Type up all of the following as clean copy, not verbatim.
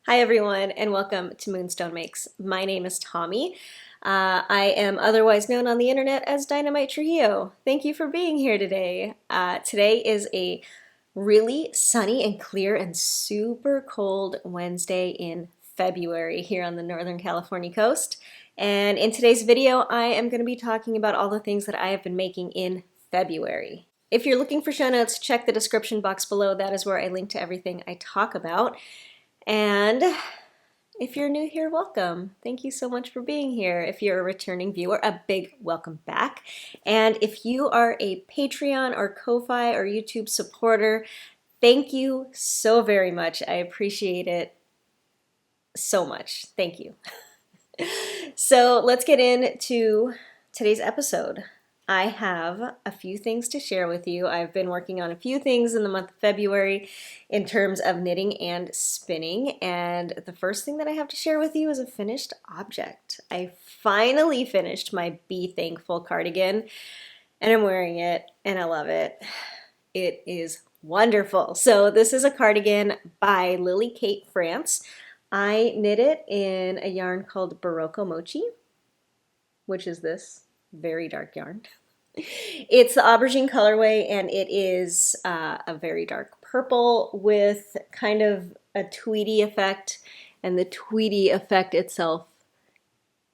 Hi everyone and welcome to Moonstone Makes. My name is Tommi. I am otherwise known on the internet as DynamiteTrujillo. Thank you for being here today. Today is a really sunny and clear and super cold Wednesday in February here on the Northern California coast. And in today's video, I am going to be talking about all the things that I have been making in February. If you're looking for show notes, check the description box below. That is where I link to everything I talk about. And if you're new here, welcome. Thank you so much for being here. If you're a returning viewer, a big welcome back. And if you are a Patreon or Ko-Fi or YouTube supporter, thank you so very much. I appreciate it so much. Thank you. So let's get into today's episode. I have a few things to share with you. I've been working on a few things in the month of February in terms of knitting and spinning, and the first thing that I have to share with you is a finished object. I finally finished my Be Thankful cardigan, and I'm wearing it, and I love it. It is wonderful. So this is a cardigan by Lily Kate France. I knit it in a yarn called Barocco Mochi, which is this very dark yarn. It's the aubergine colorway, and it is a very dark purple with kind of a tweedy effect, and the tweedy effect itself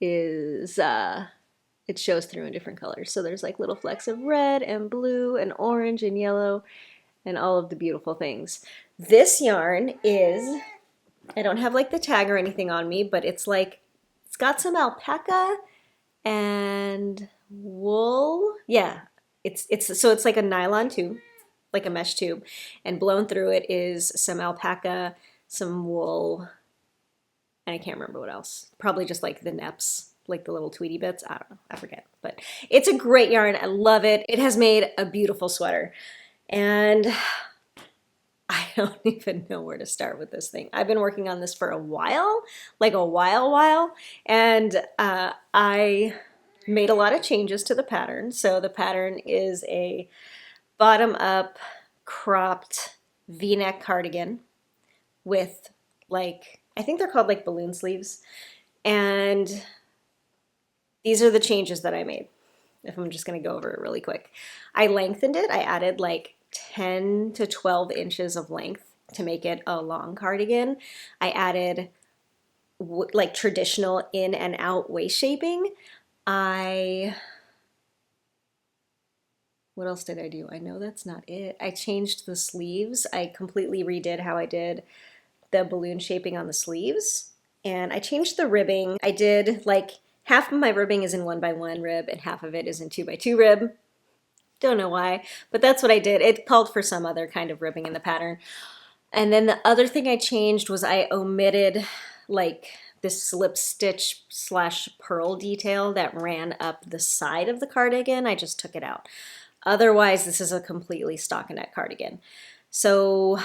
is it shows through in different colors. So there's like little flecks of red and blue and orange and yellow and all of the beautiful things. This yarn is, I don't have like the tag or anything on me, but it's like, it's got some alpaca and wool. Yeah, so it's like a nylon tube, like a mesh tube, and blown through it is some alpaca, some wool, and I can't remember what else. Probably just like the neps, like the little tweedy bits. I don't know, I forget. But it's a great yarn. I love it. It has made a beautiful sweater, and I don't even know where to start with this thing. I've been working on this for a while, like a while, and I made a lot of changes to the pattern. So the pattern is a bottom-up cropped V-neck cardigan with like, I think they're called like balloon sleeves. And these are the changes that I made, if I'm just gonna go over it really quick. I lengthened it. I added like 10 to 12 inches of length to make it a long cardigan. I added like traditional in and out waist shaping. What else did I do? I know that's not it. I changed the sleeves. I completely redid how I did the balloon shaping on the sleeves. And I changed the ribbing. I did like half of my ribbing is in 1x1 rib and half of it is in 2x2 rib. Don't know why, but that's what I did. It called for some other kind of ribbing in the pattern. And then the other thing I changed was I omitted like this slip stitch / pearl detail that ran up the side of the cardigan. I just took it out. Otherwise, this is a completely stockinette cardigan. So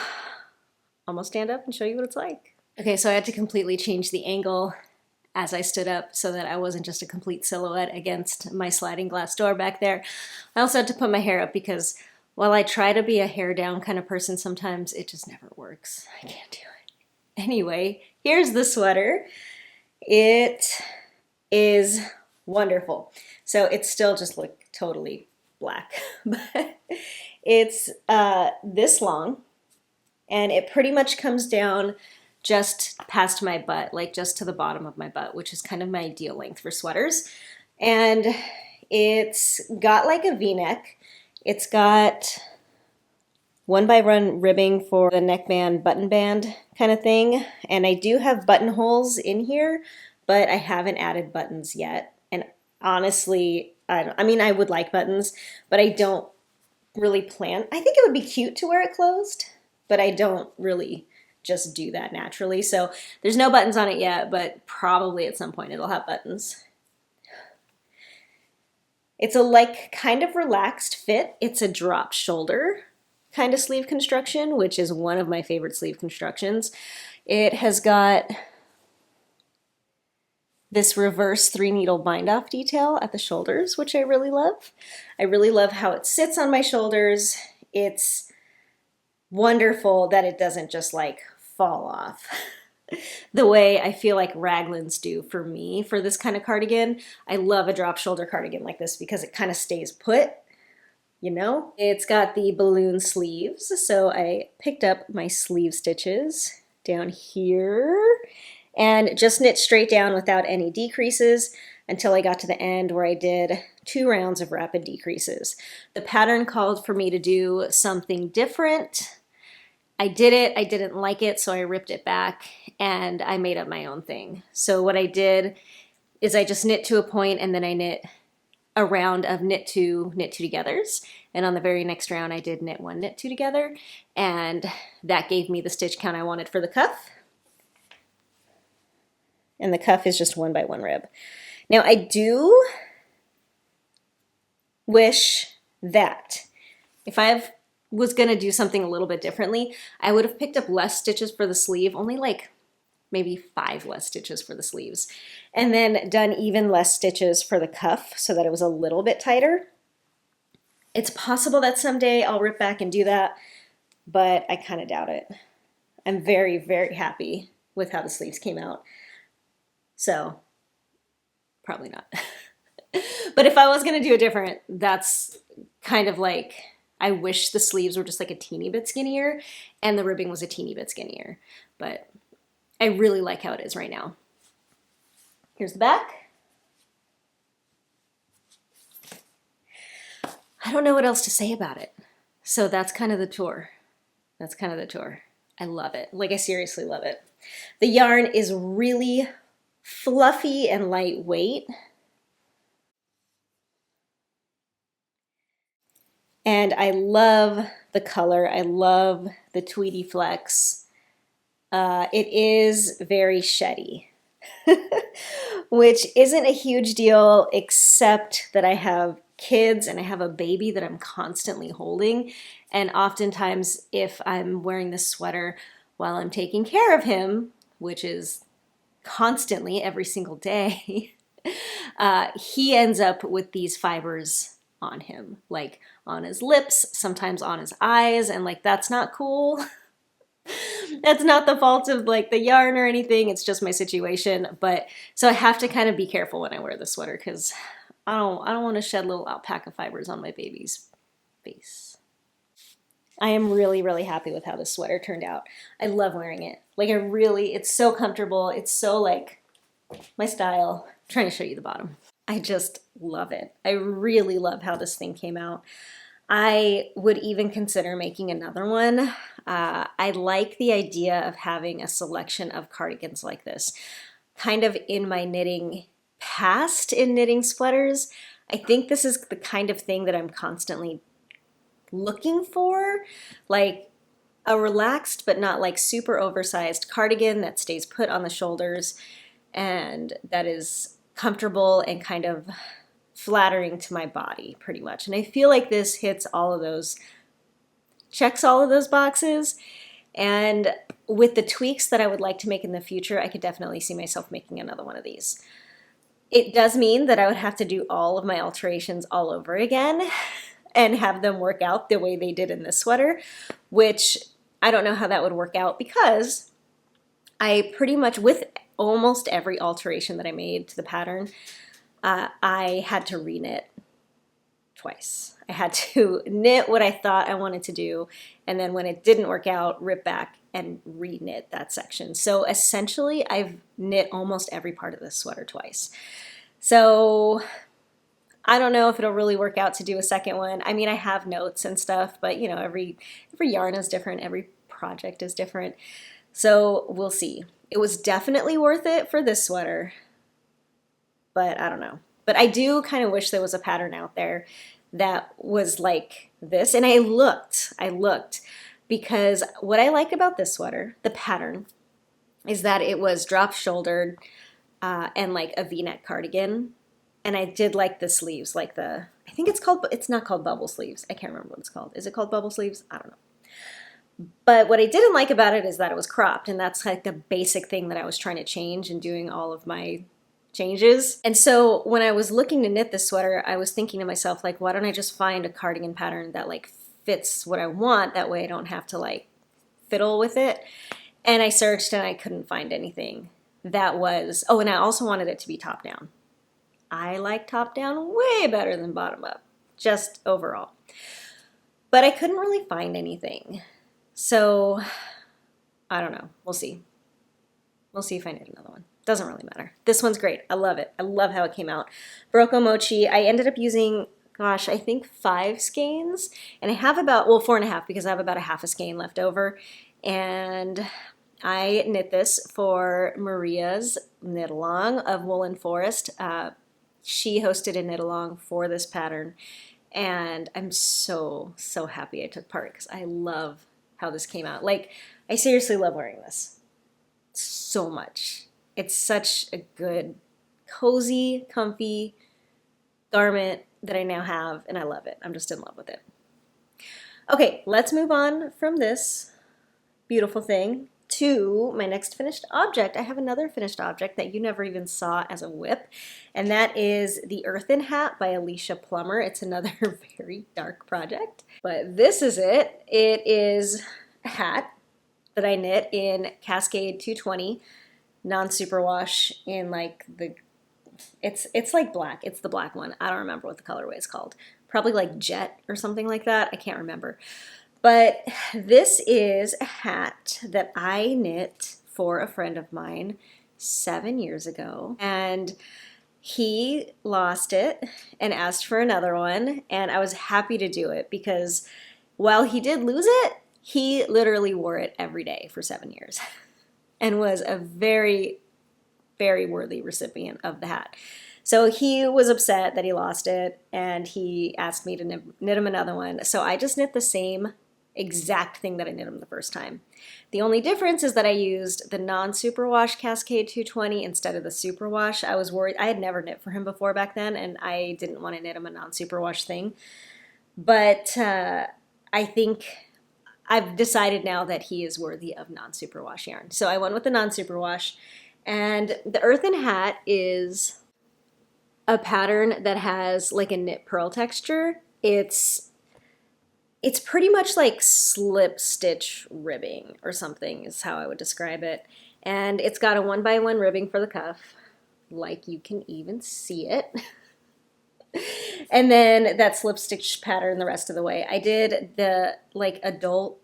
I'm gonna stand up and show you what it's like. Okay, so I had to completely change the angle as I stood up so that I wasn't just a complete silhouette against my sliding glass door back there. I also had to put my hair up because while I try to be a hair down kind of person, sometimes it just never works. I can't do it. Anyway, here's the sweater. It is wonderful. So it's still just like totally black, but it's this long, and it pretty much comes down just past my butt, like just to the bottom of my butt, which is kind of my ideal length for sweaters. And it's got like a V-neck. It's got 1x1 ribbing for the neckband, button band kind of thing. And I do have buttonholes in here, but I haven't added buttons yet. And honestly, I mean, I would like buttons, but I don't really plan. I think it would be cute to wear it closed, but I don't really just do that naturally. So there's no buttons on it yet, but probably at some point it'll have buttons. It's a like kind of relaxed fit. It's a drop shoulder kind of sleeve construction, which is one of my favorite sleeve constructions. It has got this reverse 3-needle bind off detail at the shoulders, which I really love. I really love how it sits on my shoulders. It's wonderful that it doesn't just like fall off. the way I feel like raglans do for me for this kind of cardigan. I love a drop shoulder cardigan like this because it kind of stays put, you know? It's got the balloon sleeves, so I picked up my sleeve stitches down here and just knit straight down without any decreases until I got to the end where I did 2 rounds of rapid decreases. The pattern called for me to do something different. I did it, I didn't like it, so I ripped it back and I made up my own thing. So what I did is I just knit to a point and then I knit a round of knit two togethers. And on the very next round I did knit 1, knit 2 together, and that gave me the stitch count I wanted for the cuff. And the cuff is just 1 by 1 rib. Now I do wish that if I was gonna do something a little bit differently, I would have picked up less stitches for the sleeve, only like maybe 5 less stitches for the sleeves, and then done even less stitches for the cuff so that it was a little bit tighter. It's possible that someday I'll rip back and do that, but I kind of doubt it. I'm very, very happy with how the sleeves came out. So probably not. But if I was gonna do it different, that's kind of like, I wish the sleeves were just like a teeny bit skinnier and the ribbing was a teeny bit skinnier. But I really like how it is right now. Here's the back. I don't know what else to say about it. So that's kind of the tour. That's kind of the tour. I love it. Like, I seriously love it. The yarn is really fluffy and lightweight. And I love the color. I love the Tweety Flex. It is very sheddy, which isn't a huge deal, except that I have kids and I have a baby that I'm constantly holding. And oftentimes if I'm wearing this sweater while I'm taking care of him, which is constantly every single day, he ends up with these fibers on him, like on his lips, sometimes on his eyes, and like, that's not cool. That's not the fault of like the yarn or anything, it's just my situation. But so I have to kind of be careful when I wear this sweater because I don't want to shed little alpaca fibers on my baby's face. I am really, really happy with how this sweater turned out. I love wearing it. Like, it's so comfortable. It's so like my style. I'm trying to show you the bottom. I just love it. I really love how this thing came out. I would even consider making another one. I like the idea of having a selection of cardigans like this. Kind of in my knitting past in knitting sweaters, I think this is the kind of thing that I'm constantly looking for. Like a relaxed but not like super oversized cardigan that stays put on the shoulders and that is comfortable and kind of flattering to my body pretty much. And I feel like this hits all of those, checks all of those boxes. And with the tweaks that I would like to make in the future, I could definitely see myself making another one of these. It does mean that I would have to do all of my alterations all over again and have them work out the way they did in this sweater, which I don't know how that would work out because I pretty much, with almost every alteration that I made to the pattern, I had to reknit twice. I had to knit what I thought I wanted to do, and then when it didn't work out, rip back and reknit that section. So essentially, I've knit almost every part of this sweater twice. So I don't know if it'll really work out to do a second one. I mean, I have notes and stuff, but you know, every yarn is different, every project is different. So we'll see. It was definitely worth it for this sweater, but I don't know. But I do kind of wish there was a pattern out there that was like this. And I looked, because what I like about this sweater, the pattern, is that it was drop shouldered and like a V-neck cardigan. And I did like the sleeves, like I think it's not called bubble sleeves. I can't remember what it's called. Is it called bubble sleeves? I don't know. But what I didn't like about it is that it was cropped, and that's like the basic thing that I was trying to change and doing all of my changes. And so when I was looking to knit this sweater, I was thinking to myself, like, why don't I just find a cardigan pattern that like fits what I want? That way I don't have to like fiddle with it. And I searched and I couldn't find anything that was, oh, and I also wanted it to be top down. I like top down way better than bottom up, just overall. But I couldn't really find anything. So I don't know. We'll see. We'll see if I need another one. Doesn't really matter. This one's great. I love it. I love how it came out. Barocco Mochi, I ended up using, gosh, I think 5 skeins. And I have about, well, 4.5 because I have about a half a skein left over. And I knit this for Maria's knit along of Woolen Forest. She hosted a knit along for this pattern. And I'm so, so happy I took part because I love how this came out. Like, I seriously love wearing this so much. It's such a good, cozy, comfy garment that I now have, and I love it. I'm just in love with it. Okay, let's move on from this beautiful thing to my next finished object. I have another finished object that you never even saw as a whip, and that is the Earthen Hat by Alicia Plummer. It's another very dark project, but this is it. It is a hat that I knit in Cascade 220 non-superwash in like the, it's like black. It's the black one. I don't remember what the colorway is called. Probably like Jet or something like that. I can't remember. But this is a hat that I knit for a friend of mine 7 years ago. And he lost it and asked for another one. And I was happy to do it because while he did lose it, he literally wore it every day for 7 years and was a very, very worthy recipient of the hat. So he was upset that he lost it and he asked me to knit him another one. So I just knit the same exact thing that I knit him the first time. The only difference is that I used the non-superwash Cascade 220 instead of the superwash. I was worried. I had never knit for him before back then, and I didn't want to knit him a non-superwash thing. But I think I've decided now that he is worthy of non-superwash yarn. So I went with the non-superwash. And the Earthen Hat is a pattern that has like a knit pearl texture. It's pretty much like slip stitch ribbing or something is how I would describe it. And it's got a 1x1 ribbing for the cuff, like you can even see it. And then that slip stitch pattern the rest of the way. I did the like adult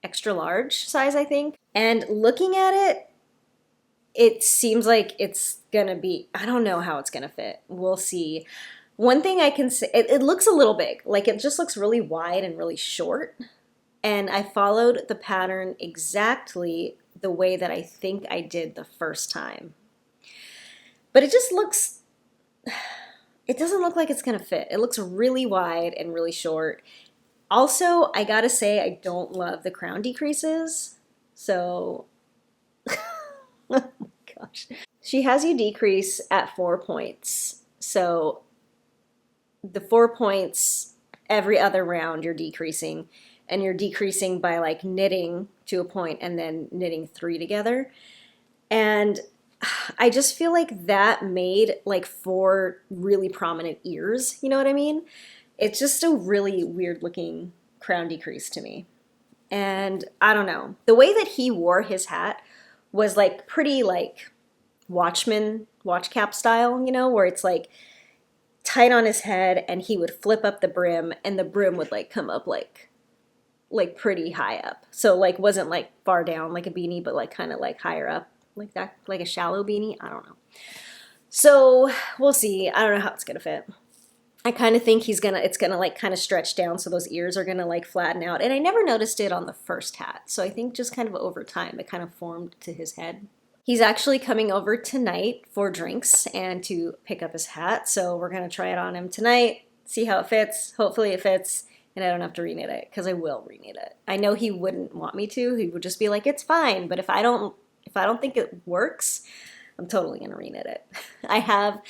extra large size, I think. And looking at it, it seems like it's gonna be, I don't know how it's gonna fit. We'll see. One thing I can say, it looks a little big. Like it just looks really wide and really short. And I followed the pattern exactly the way that I think I did the first time. But it just looks, it doesn't look like it's gonna fit. It looks really wide and really short. Also, I gotta say, I don't love the crown decreases. So, oh my gosh. She has you decrease at 4 points. So the 4 points every other round you're decreasing, and you're decreasing by like knitting to a point and then knitting 3 together. And I just feel like that made like 4 really prominent ears, you know what I mean? It's just a really weird looking crown decrease to me. And I don't know, the way that he wore his hat was like pretty like watchman, watch cap style, you know, where it's like tight on his head and he would flip up the brim and the brim would like come up like pretty high up. So like wasn't like far down like a beanie, but like kind of like higher up like that, like a shallow beanie. I don't know. So we'll see. I don't know how it's gonna fit. I kind of think it's gonna like kind of stretch down, so those ears are gonna like flatten out. And I never noticed it on the first hat. So I think just kind of over time it kind of formed to his head. He's actually coming over tonight for drinks and to pick up his hat. So we're gonna try it on him tonight, see how it fits. Hopefully it fits and I don't have to reknit it, because I will reknit it. I know he wouldn't want me to. He would just be like, it's fine. But if I don't think it works, I'm totally gonna reknit it. I have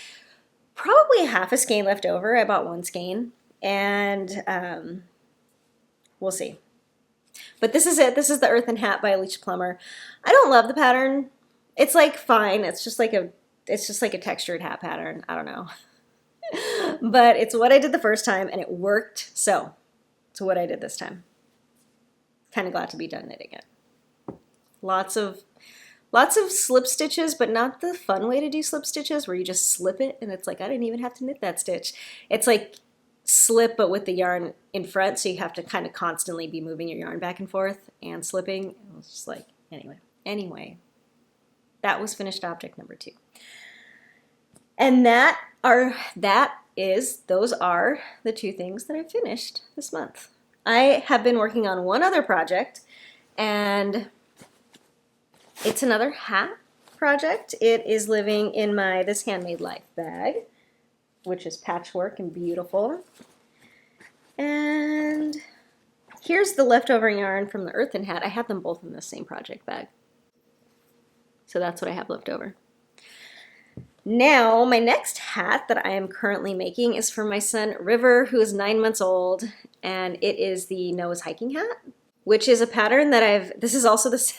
probably half a skein left over. I bought 1 skein, and we'll see. But this is it. This is the Earthen Hat by Alicia Plummer. I don't love the pattern. It's like fine. It's just like a textured hat pattern. I don't know. But it's what I did the first time and it worked. So it's what I did this time. Kind of glad to be done knitting it. Lots of slip stitches, but not the fun way to do slip stitches where you just slip it and it's like, I didn't even have to knit that stitch. It's like slip, but with the yarn in front, so you have to kind of constantly be moving your yarn back and forth and slipping. It was just like, anyway, that was finished object number 2. And those are the 2 things that I finished this month. I have been working on one other project, and it's another hat project. It is living in my This Handmade Life bag, which is patchwork and beautiful. And here's the leftover yarn from the Earthen Hat. I had them both in the same project bag. So that's what I have left over. Now, my next hat that I am currently making is for my son River, who is 9 months old, and it is the Noah's hiking hat, which is a pattern that this is also the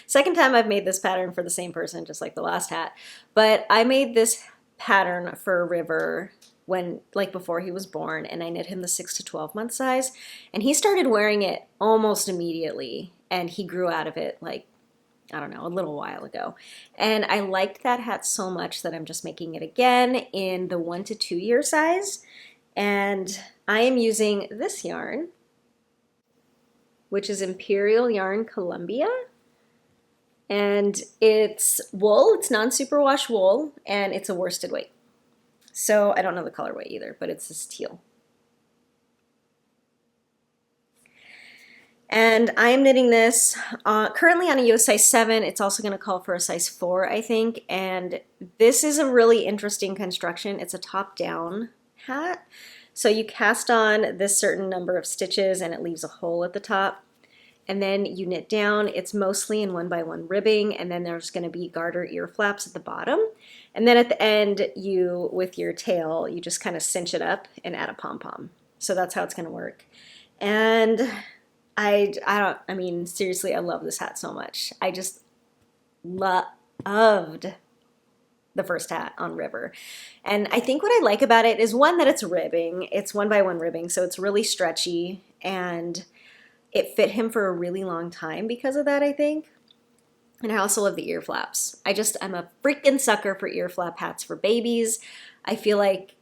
second time I've made this pattern for the same person, just like the last hat. But I made this pattern for River before he was born, and I knit him the 6 to 12 month size, and he started wearing it almost immediately, and he grew out of it I don't know, a little while ago. And I liked that hat so much that I'm just making it again in the 1 to 2 year size. And I am using this yarn, which is Imperial Yarn Columbia. And it's wool, it's non-superwash wool, and it's a worsted weight. So I don't know the colorway either, but it's this teal. And I am knitting this currently on a US size 7. It's also going to call for a size 4, I think. And this is a really interesting construction. It's a top-down hat. So you cast on this certain number of stitches and it leaves a hole at the top. And then you knit down. It's mostly in 1x1 ribbing, and then there's going to be garter ear flaps at the bottom. And then at the end, with your tail, you just kind of cinch it up and add a pom-pom. So that's how it's going to work. And seriously, I love this hat so much. I just loved the first hat on River. And I think what I like about it is, one, that it's ribbing. It's 1x1 ribbing, so it's really stretchy, and it fit him for a really long time because of that, I think. And I also love the ear flaps. I'm a freaking sucker for ear flap hats for babies. I feel like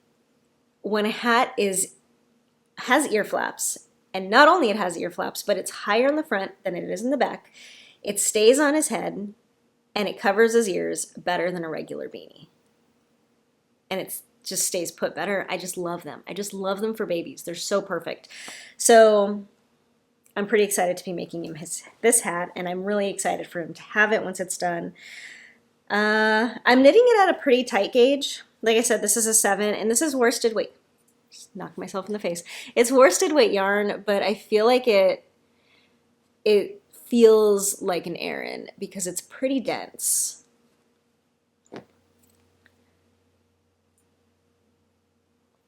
when a hat has ear flaps, and not only it has ear flaps, but it's higher in the front than it is in the back, it stays on his head, and it covers his ears better than a regular beanie. And it just stays put better. I just love them. I just love them for babies. They're so perfect. So I'm pretty excited to be making him this hat, and I'm really excited for him to have it once it's done. I'm knitting it at a pretty tight gauge. Like I said, this is a 7, and this is worsted weight. Just knocked myself in the face. It's worsted weight yarn, but I feel like it feels like an Aran because it's pretty dense.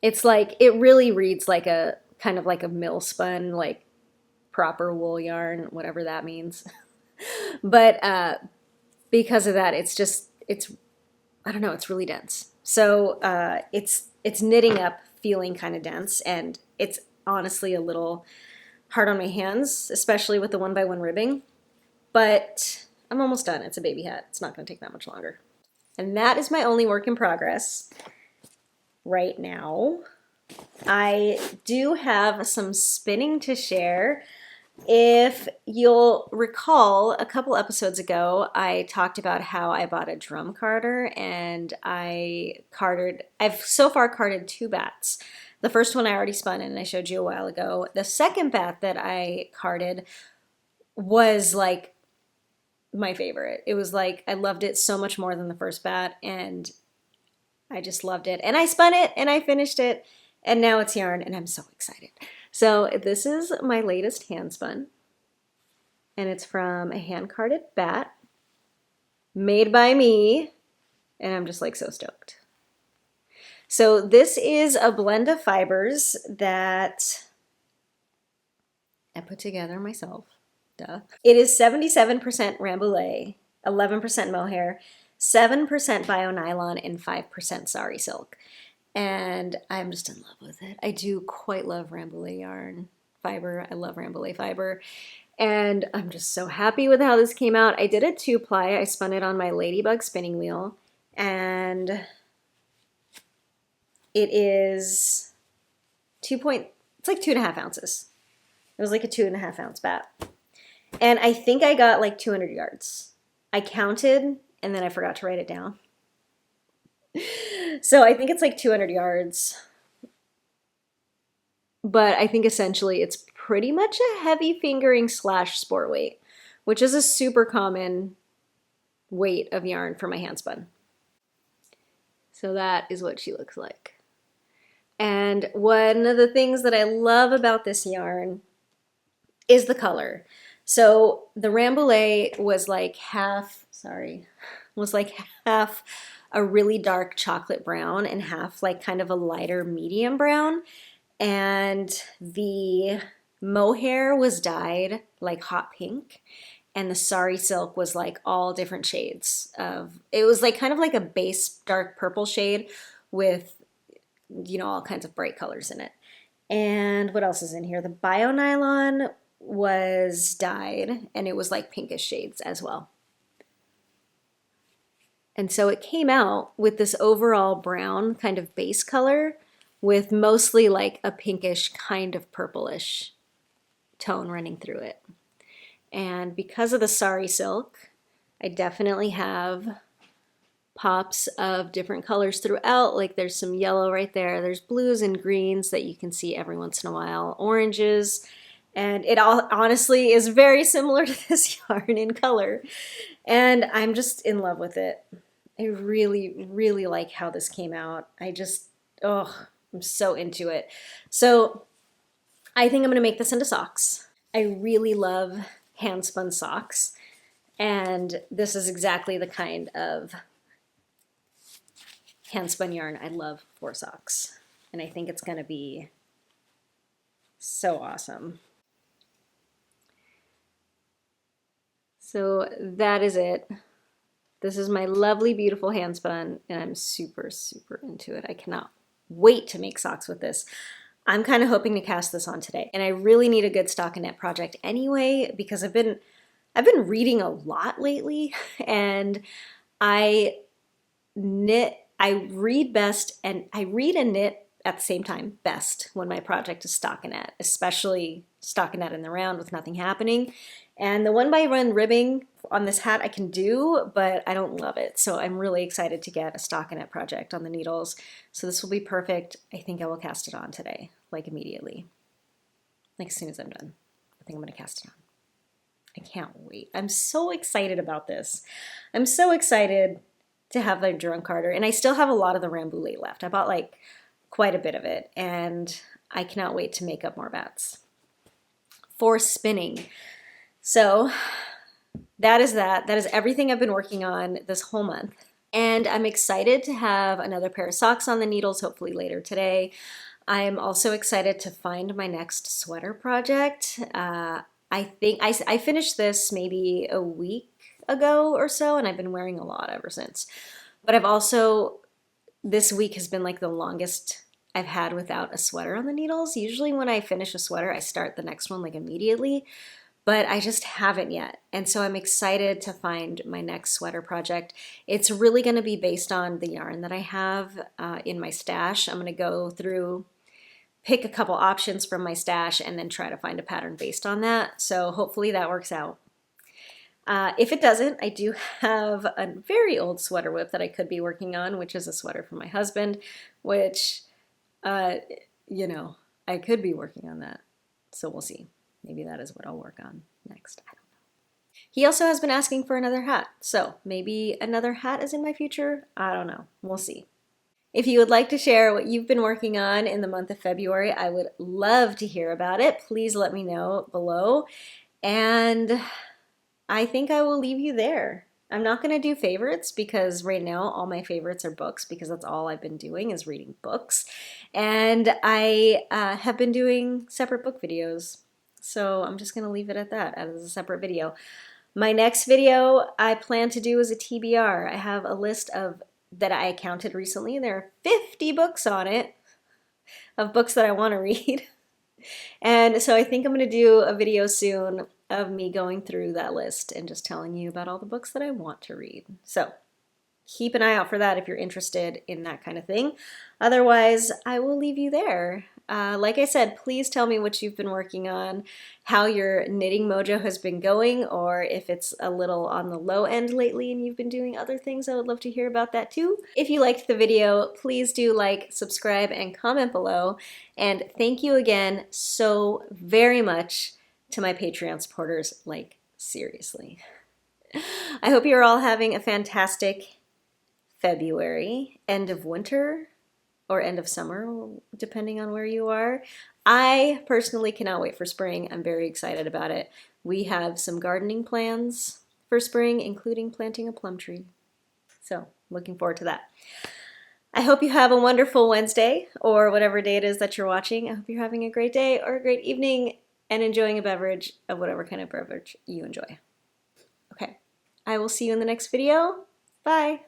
It's like, it really reads like a kind of like a mill spun, like proper wool yarn, whatever that means. But because of that, I don't know, it's really dense. So it's knitting up feeling kind of dense, and it's honestly a little hard on my hands, especially with the 1x1 ribbing. But I'm almost done. It's a baby hat. It's not going to take that much longer. And that is my only work in progress right now. I do have some spinning to share. If you'll recall, a couple episodes ago, I talked about how I bought a drum carder, and I've so far carded 2 bats. The first one I already spun, and I showed you a while ago. The second bat that I carded was like my favorite. It was like, I loved it so much more than the first bat, and I just loved it. And I spun it, and I finished it, and now it's yarn, and I'm so excited. So this is my latest hand spun, and it's from a hand carded bat made by me, and I'm just like so stoked. So this is a blend of fibers that I put together myself. Duh. It is 77% Rambouillet, 11% mohair, 7% bio nylon, and 5% sari silk. And I'm just in love with it. I do quite love Rambouillet yarn fiber. I love Rambouillet fiber. And I'm just so happy with how this came out. I did a 2-ply. I spun it on my Ladybug spinning wheel, and it is it's like 2.5 ounces. It was like a 2.5 ounce bat. And I think I got like 200 yards. I counted and then I forgot to write it down. So I think it's like 200 yards. But I think essentially it's pretty much a heavy fingering / sport weight, which is a super common weight of yarn for my hand spun. So that is what she looks like. And one of the things that I love about this yarn is the color. So the Rambouillet was like half a really dark chocolate brown and half like kind of a lighter medium brown. And the mohair was dyed like hot pink, and the sari silk was like all different shades of, it was like kind of like a base dark purple shade with, you know, all kinds of bright colors in it. And what else is in here? The bio nylon was dyed and it was like pinkish shades as well. And so it came out with this overall brown kind of base color with mostly like a pinkish kind of purplish tone running through it. And because of the sari silk, I definitely have pops of different colors throughout. Like there's some yellow right there. There's blues and greens that you can see every once in a while, oranges. And it all honestly is very similar to this yarn in color. And I'm just in love with it. I really, really like how this came out. I'm so into it. So I think I'm gonna make this into socks. I really love hand spun socks. And this is exactly the kind of hand spun yarn I love for socks. And I think it's gonna be so awesome. So that is it. This is my lovely, beautiful hand spun, and I'm super, super into it. I cannot wait to make socks with this. I'm kind of hoping to cast this on today, and I really need a good stockinette project anyway, because I've been reading a lot lately, and I read best, and I read and knit at the same time best when my project is stockinette, especially stockinette in the round with nothing happening. And the 1x1 ribbing on this hat I can do, but I don't love it. So I'm really excited to get a stockinette project on the needles. So this will be perfect. I think I will cast it on today, like immediately. Like as soon as I'm done. I think I'm gonna cast it on. I can't wait. I'm so excited about this. I'm so excited to have the drum carder, and I still have a lot of the Rambouillet left. I bought like quite a bit of it, and I cannot wait to make up more bats for spinning. So that is that. That is everything I've been working on this whole month. And I'm excited to have another pair of socks on the needles, hopefully later today. I'm also excited to find my next sweater project. I think I finished this maybe a week ago or so, and I've been wearing a lot ever since. But I've also, this week has been like the longest I've had without a sweater on the needles. Usually when I finish a sweater, I start the next one like immediately. But I just haven't yet. And so I'm excited to find my next sweater project. It's really gonna be based on the yarn that I have in my stash. I'm gonna go through, pick a couple options from my stash, and then try to find a pattern based on that. So hopefully that works out. If it doesn't, I do have a very old sweater whip that I could be working on, which is a sweater for my husband, which, you know, I could be working on that. So we'll see. Maybe that is what I'll work on next. I don't know. He also has been asking for another hat. So maybe another hat is in my future. I don't know. We'll see. If you would like to share what you've been working on in the month of February, I would love to hear about it. Please let me know below. And I think I will leave you there. I'm not going to do favorites because right now all my favorites are books, because that's all I've been doing is reading books. And I have been doing separate book videos. So I'm just going to leave it at that as a separate video. My next video I plan to do is a TBR. I have a list of that I counted recently. There are 50 books on it of books that I want to read. And so I think I'm going to do a video soon of me going through that list and just telling you about all the books that I want to read. So keep an eye out for that if you're interested in that kind of thing. Otherwise, I will leave you there. Like I said, please tell me what you've been working on, how your knitting mojo has been going, or if it's a little on the low end lately and you've been doing other things. I would love to hear about that too. If you liked the video, please do like, subscribe, and comment below. And thank you again so very much to my Patreon supporters. Like, seriously. I hope you're all having a fantastic February, end of winter, or end of summer, depending on where you are. I personally cannot wait for spring. I'm very excited about it. We have some gardening plans for spring, including planting a plum tree. So, looking forward to that. I hope you have a wonderful Wednesday, or whatever day it is that you're watching. I hope you're having a great day or a great evening and enjoying a beverage of whatever kind of beverage you enjoy. Okay, I will see you in the next video. Bye.